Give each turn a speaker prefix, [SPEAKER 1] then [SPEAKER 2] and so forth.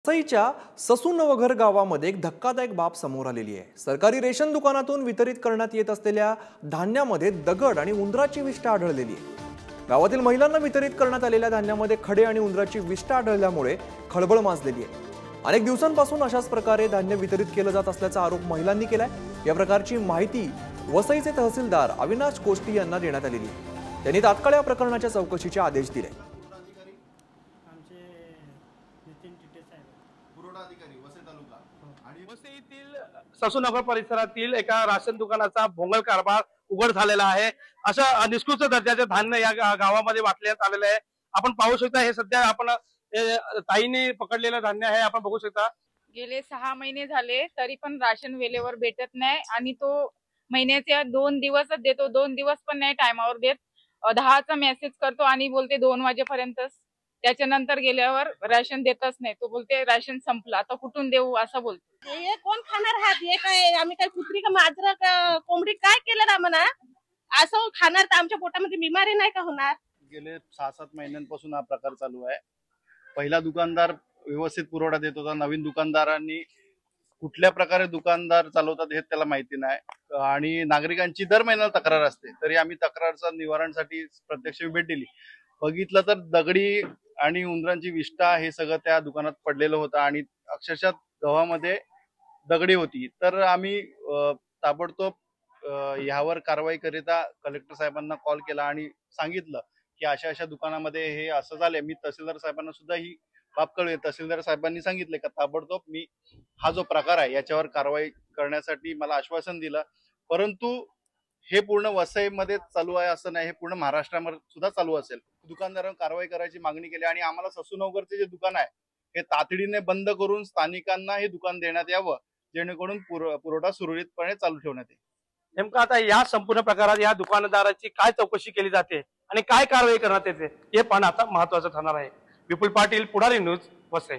[SPEAKER 1] वसईच्या ससू नवघर गावामध्ये एक धक्कादायक बाब समोर आलेली आहे। सरकारी रेशन दुकानातून वितरित करण्यात येत असलेल्या धान्यामध्ये दगड आणि उंदराची विष्ठा आढळलेली आहे। गावातील महिलांना वितरित करण्यात आलेल्या धान्यामध्ये खडे आणि उंदराची विष्ठा आढळल्यामुळे खळबळ माजलेली आहे। अनेक दिवसांपासून अशाच प्रकारे धान्य वितरित केलं जात असल्याचा आरोप महिलांनी केलाय। या प्रकारची माहिती वसईचे तहसीलदार अविनाश कोष्टी यांना देण्यात आलेली आहे। त्यांनी तात्काळ या प्रकरणाच्या चौकशीचे आदेश दिले।
[SPEAKER 2] वसईतील ससूनगर परिसरातील एका राशन दुकानाचा भोंगळ कारभार उघड झालेला आहे। अशा निष्कृष्ट दर्जाचे धान्य या गावामध्ये वाटण्यात आलेले आहे। आपण पाहू शकता हे सध्या आपण ताईने पकडलेलं धान्य आहे। आपण बघू शकता
[SPEAKER 3] गेले 6 महिने झाले तरी पण राशन वेळेवर भेटत नाही आणि तो महिन्याचे 2 दिवसच देतो, 2 दिवस पण नाही टाइमावर देत। 10चा मेसेज करतो आणि बोलते 2 वाजेपर्यंतच, त्याच्यानंतर गेल्यावर राशन देतच नाही। तो बोलते राशन संपलं, आता कुठून देऊ असं बोलतो।
[SPEAKER 4] हे कोण खाणार हात? हे काय आम्ही काय कुत्री का माजरा का कोंबडी काय केलं ना म्हणा, असं खाणार तर आमच्या पोटामध्ये बिमारी नाही का होणार?
[SPEAKER 5] गेले 6-7 महिन्यांपासून हा प्रकार चालू आहे। पहिला दुकानदार व्यवस्थित पुरवठा देत होता, नवीन दुकानदारांनी कुठल्या प्रकारे दुकानदार चालवतात हे त्याला माहिती नाही आणि नागरिकांची दर महिन्याला तक्रार असते। तरी आम्ही तक्रारचा निवारणासाठी प्रत्यक्ष भेट दिली, बघितलं तर दगडी आणि उंदरांची विष्ठा हे सगळं त्या दुकानात पडलेलं होतं आणि अक्षरशः गव्हामध्ये दगडी होती। तर आम्ही ताबडतोब ह्यावर कारवाई करिता कलेक्टर साहेबांना कॉल केला आणि सांगितलं की अशा अशा दुकानामध्ये हे असं झाले। मी तहसीलदार साहेबांना सुद्धा ही बाब कळवली। तहसीलदार साहेबांनी सांगितले का ताबडतोब मी हा जो प्रकार आहे याच्यावर कारवाई करण्यासाठी मला आश्वासन दिलं। परंतु हे पूर्ण वसईमध्ये चालू आहे असं नाही, हे पूर्ण महाराष्ट्रामध्ये सुद्धा चालू असेल। दुकानदारांवर कारवाई करायची मागणी केली आणि आम्हाला ससूनगरचे जे दुकान आहे हे तातडीने बंद करून स्थानिकांना हे दुकान देण्यात यावं, जेणेकरून पुरवठा सुरळीतपणे चालू ठेवण्यात येईल।
[SPEAKER 2] नेमकं आता या संपूर्ण प्रकारात या दुकानदाराची काय चौकशी केली जाते आणि काय कारवाई करण्यात येते हे पण आता महत्त्वाचं ठरणार आहे। विपुल पाटील, पुढारी न्यूज, वसई।